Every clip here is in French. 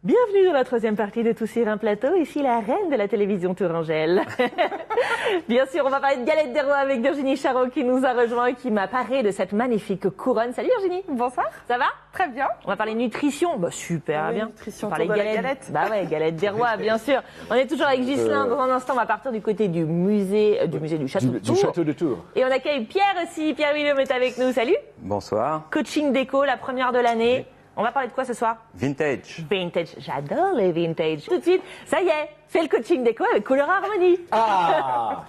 Bienvenue dans la troisième partie de Tout sur un plateau. Ici, la reine de la télévision tourangelle. Bien sûr, on va parler de galettes des rois avec Virginie Charot qui nous a rejoint et qui m'a paré de cette magnifique couronne. Salut Virginie. Bonsoir. Ça va? Très bien. On va parler nutrition. Bah, super, oui, bien. Nutrition, on va parler galettes. Bah ouais, galettes des rois, bien sûr. On est toujours avec Ghislain. Dans un instant, on va partir du côté du musée du château de Tours. Du château de Tours. Et on accueille Pierre aussi. Pierre Willem est avec nous. Salut. Bonsoir. Coaching déco, la première de l'année. On va parler de quoi ce soir? Vintage. Vintage, j'adore les vintage. Tout de suite, ça y est, fais le coaching déco avec Couleur Harmonie. Ah.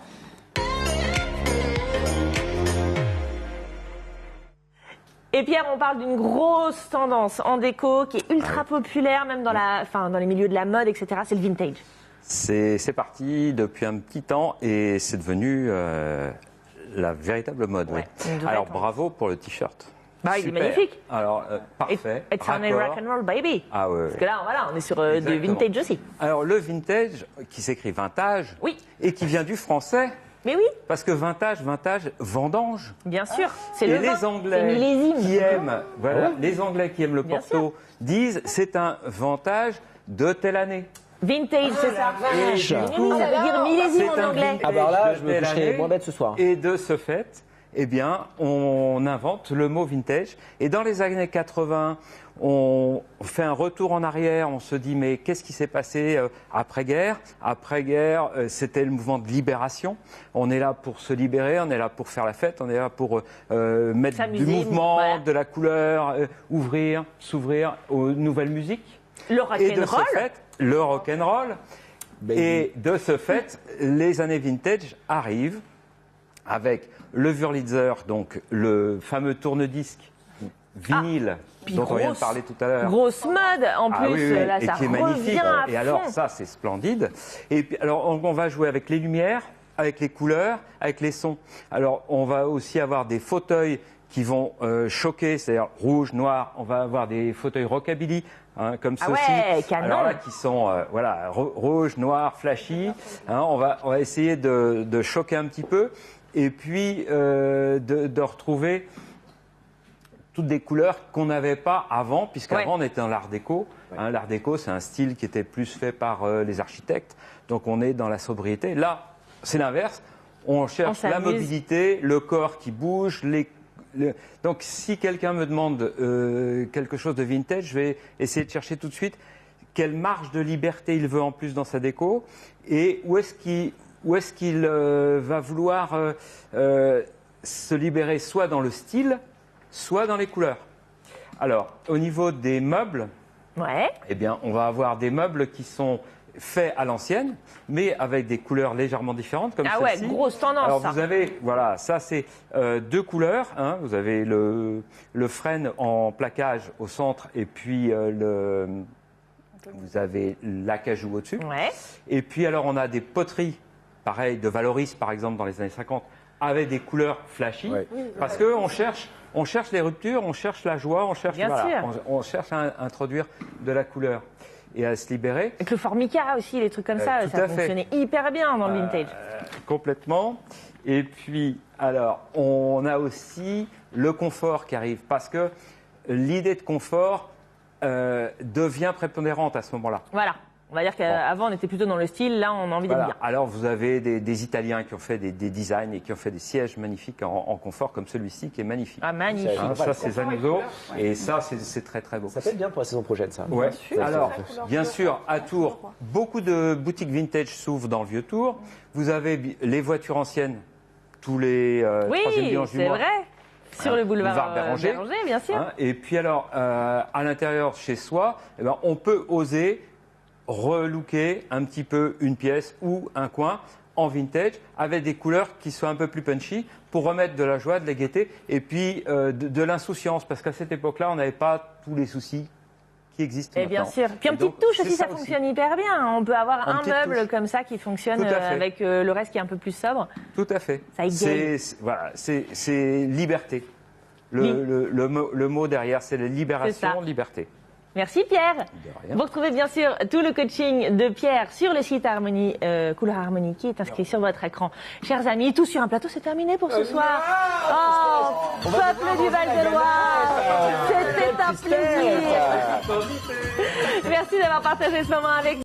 Et Pierre, on parle d'une grosse tendance en déco qui est ultra populaire, même dans dans les milieux de la mode, etc. C'est le vintage. C'est parti depuis un petit temps et c'est devenu la véritable mode. Ouais, oui. Alors bravo pour le t-shirt. Bah, il est magnifique. Alors, parfait. It's on a rock and roll, baby. Ah ouais. Parce que là, voilà, on est sur du vintage aussi. Alors, le vintage, qui s'écrit vintage, oui, et qui vient du français. Mais oui. Parce que vintage, vendange. Bien sûr. C'est et le les vin. Anglais qui aiment, Ah ouais. les Anglais qui aiment le Bien Porto disent c'est un vintage de telle année. Vintage, c'est ça. Et ça veut dire millésime en anglais. Ah bah là, je me coucherai moins bête ce soir. Et de ce fait, eh bien, on invente le mot vintage. Et dans les années 80, on fait un retour en arrière. On se dit, mais qu'est-ce qui s'est passé après-guerre? Après-guerre, c'était le mouvement de libération. On est là pour se libérer, on est là pour faire la fête, on est là pour mettre du mouvement, voilà. de la couleur, ouvrir, s'ouvrir aux nouvelles musiques. Le rock'n'roll. Le rock'n'roll. Et de ce fait, les années vintage arrivent avec le Wurlitzer, donc le fameux tourne-disque vinyle dont on vient de parler tout à l'heure. Grosse mode en plus, oui, là, et ça qui est magnifique. à Et alors fond. ça, c'est splendide. Et puis, alors on va jouer avec les lumières, avec les couleurs, avec les sons. Alors on va aussi avoir des fauteuils qui vont choquer, c'est-à-dire rouge, noir. On va avoir des fauteuils rockabilly. Comme ceci, ouais, canon. alors là qui sont rouge, noir, flashy. On va essayer de choquer un petit peu et puis de retrouver toutes des couleurs qu'on n'avait pas avant, puisqu'avant on était dans l'art déco. L'art déco, c'est un style qui était plus fait par les architectes, donc on est dans la sobriété. Là, c'est l'inverse. On cherche la mobilité, le corps qui bouge, donc, si quelqu'un me demande quelque chose de vintage, je vais essayer de chercher tout de suite quelle marge de liberté il veut en plus dans sa déco et où est-ce qu'il va vouloir se libérer soit dans le style, soit dans les couleurs. Alors, au niveau des meubles, eh bien, on va avoir des meubles qui sont faits à l'ancienne, mais avec des couleurs légèrement différentes, comme celle-ci. Ah ouais, grosse tendance. Alors ça. vous avez, voilà, ça c'est deux couleurs. Vous avez le frêne en plaquage au centre et puis vous avez l'acajou au-dessus. Ouais. Et puis alors on a des poteries, pareil, de Valoris par exemple dans les années 50, avec des couleurs flashy, parce que on cherche les ruptures, on cherche la joie, on cherche à introduire de la couleur et à se libérer. Avec le Formica aussi, les trucs comme ça fonctionnait hyper bien dans le vintage. Complètement. Et puis, alors, on a aussi le confort qui arrive, parce que l'idée de confort devient prépondérante à ce moment-là. Voilà. On va dire qu'avant, on était plutôt dans le style, là, on a envie d'être bien. Alors, vous avez des Italiens qui ont fait des designs et qui ont fait des sièges magnifiques en confort, comme celui-ci, qui est magnifique. Ah, magnifique. Ça, c'est Zanuso. Et ça, c'est très, très beau. Ça peut être bien pour la saison prochaine, ça. Ouais. Alors, bien sûr, à Tours, beaucoup de boutiques vintage s'ouvrent dans le vieux Tours. Vous avez les voitures anciennes, tous les troisième dimanche du mois. Oui, c'est vrai. Sur le boulevard Béranger, bien sûr. Et puis alors, à l'intérieur, chez soi, on peut oser relooker un petit peu une pièce ou un coin en vintage avec des couleurs qui soient un peu plus punchy pour remettre de la joie, de la gaieté et puis de l'insouciance, parce qu'à cette époque-là, on n'avait pas tous les soucis qui existent maintenant. Et bien sûr. Puis en petite touche aussi, ça fonctionne hyper bien. On peut avoir un meuble comme ça qui fonctionne avec le reste qui est un peu plus sobre. Tout à fait. Ça égaye. C'est liberté. Le mot derrière, c'est la libération, liberté. Merci Pierre. Vous retrouvez bien sûr tout le coaching de Pierre sur le site Harmonie, Couleur Harmonie qui est inscrit sur votre écran. Chers amis, tout sur un plateau, c'est terminé pour ce soir. Oh, peuple du Val-de-Loire, c'était un plaisir. Merci d'avoir partagé ce moment avec nous.